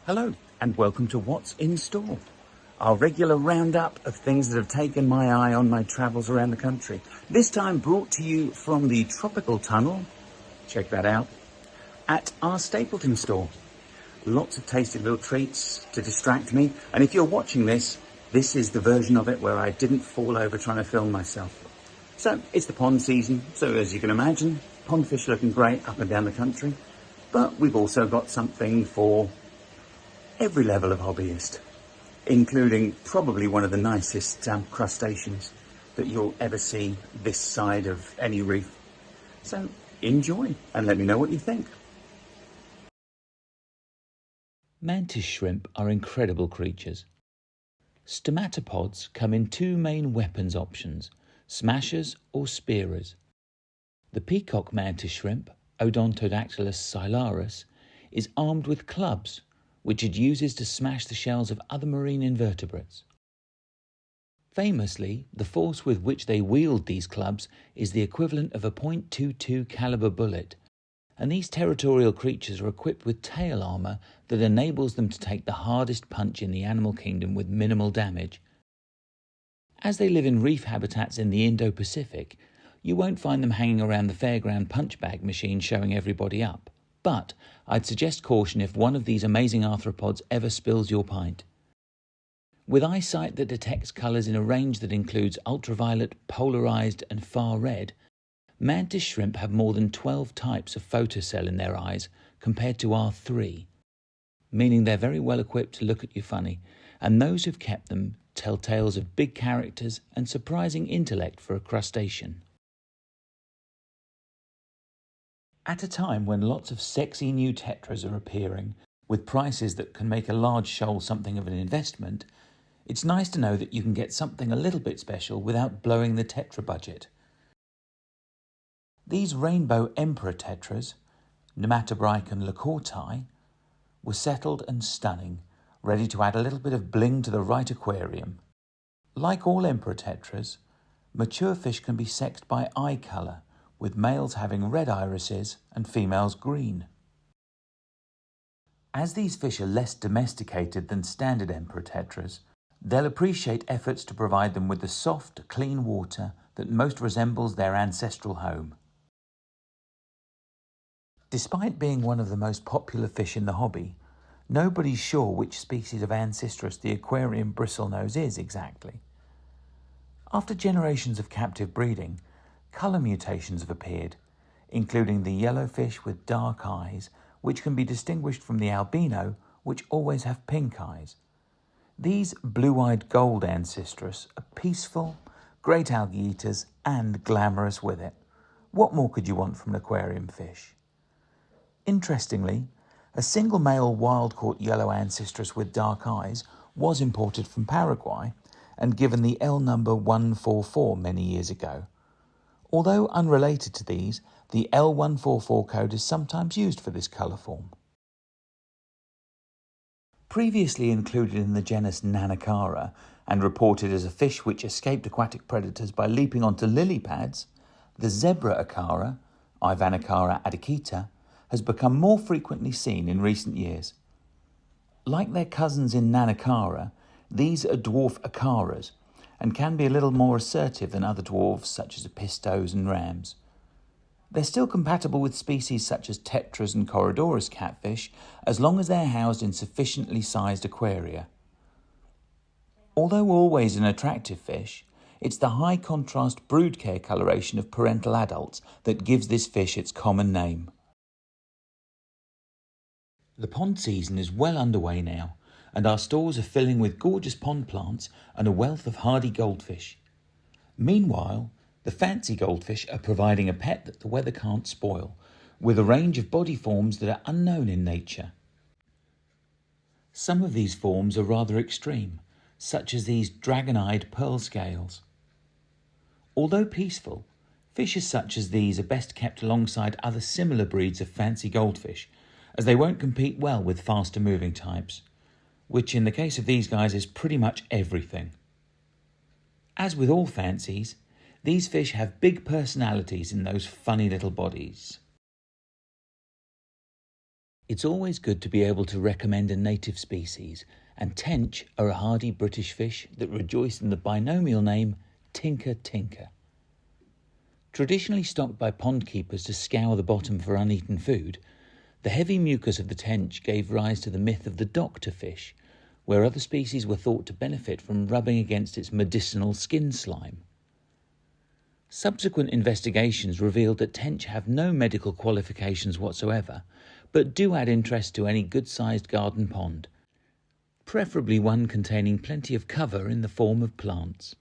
Hello and welcome to What's in Store, our regular roundup of things that have taken my eye on my travels around the country. This time brought to you from the Tropical Tunnel, check that out, at our Stapleton store. Lots of tasty little treats to distract me, and if you're watching this, this is the version of it where I didn't fall over trying to film myself. So it's the pond season, so as you can imagine, pond fish looking great up and down the country, but we've also got something for every level of hobbyist, including probably one of the nicest crustaceans that you'll ever see this side of any reef. So enjoy and let me know what you think. Mantis shrimp are incredible creatures. Stomatopods come in two main weapons options, smashers or spearers. The peacock mantis shrimp, Odontodactylus silarus, is armed with clubs, which it uses to smash the shells of other marine invertebrates. Famously, the force with which they wield these clubs is the equivalent of a .22 caliber bullet, and these territorial creatures are equipped with tail armour that enables them to take the hardest punch in the animal kingdom with minimal damage. As they live in reef habitats in the Indo-Pacific, you won't find them hanging around the fairground punch bag machine showing everybody up. But I'd suggest caution if one of these amazing arthropods ever spills your pint. With eyesight that detects colours in a range that includes ultraviolet, polarised and far red, mantis shrimp have more than 12 types of photocell in their eyes compared to our 3, meaning they're very well equipped to look at you funny, and those who've kept them tell tales of big characters and surprising intellect for a crustacean. At a time when lots of sexy new Tetras are appearing, with prices that can make a large shoal something of an investment, it's nice to know that you can get something a little bit special without blowing the Tetra budget. These rainbow emperor Tetras, Nematobricon lacorti, were settled and stunning, ready to add a little bit of bling to the right aquarium. Like all emperor Tetras, mature fish can be sexed by eye colour, with males having red irises and females green. As these fish are less domesticated than standard emperor tetras, they'll appreciate efforts to provide them with the soft, clean water that most resembles their ancestral home. Despite being one of the most popular fish in the hobby, nobody's sure which species of Ancistrus the Aquarium Bristlenose is exactly. After generations of captive breeding, colour mutations have appeared, including the yellowfish with dark eyes, which can be distinguished from the albino, which always have pink eyes. These blue-eyed gold Ancistrus are peaceful, great algae eaters, and glamorous with it. What more could you want from an aquarium fish? Interestingly, a single male wild-caught yellow Ancistrus with dark eyes was imported from Paraguay and given the L number 144 many years ago. Although unrelated to these, the L144 code is sometimes used for this colour form. Previously included in the genus Nanacara and reported as a fish which escaped aquatic predators by leaping onto lily pads, the zebra acara, Ivanacara adicita, has become more frequently seen in recent years. Like their cousins in Nanacara, these are dwarf acaras, and can be a little more assertive than other dwarves such as apistos and rams. They're still compatible with species such as tetras and corridorus catfish as long as they're housed in sufficiently sized aquaria. Although always an attractive fish, it's the high contrast brood care coloration of parental adults that gives this fish its common name. The pond season is well underway now, and our stores are filling with gorgeous pond plants and a wealth of hardy goldfish. Meanwhile, the fancy goldfish are providing a pet that the weather can't spoil, with a range of body forms that are unknown in nature. Some of these forms are rather extreme, such as these dragon-eyed pearl scales. Although peaceful, fishes such as these are best kept alongside other similar breeds of fancy goldfish, as they won't compete well with faster moving types, which in the case of these guys is pretty much everything. As with all fancies, these fish have big personalities in those funny little bodies. It's always good to be able to recommend a native species, and tench are a hardy British fish that rejoice in the binomial name tinker tinker. Traditionally stocked by pond keepers to scour the bottom for uneaten food, the heavy mucus of the tench gave rise to the myth of the doctor fish, where other species were thought to benefit from rubbing against its medicinal skin slime. Subsequent investigations revealed that tench have no medical qualifications whatsoever, but do add interest to any good-sized garden pond, preferably one containing plenty of cover in the form of plants.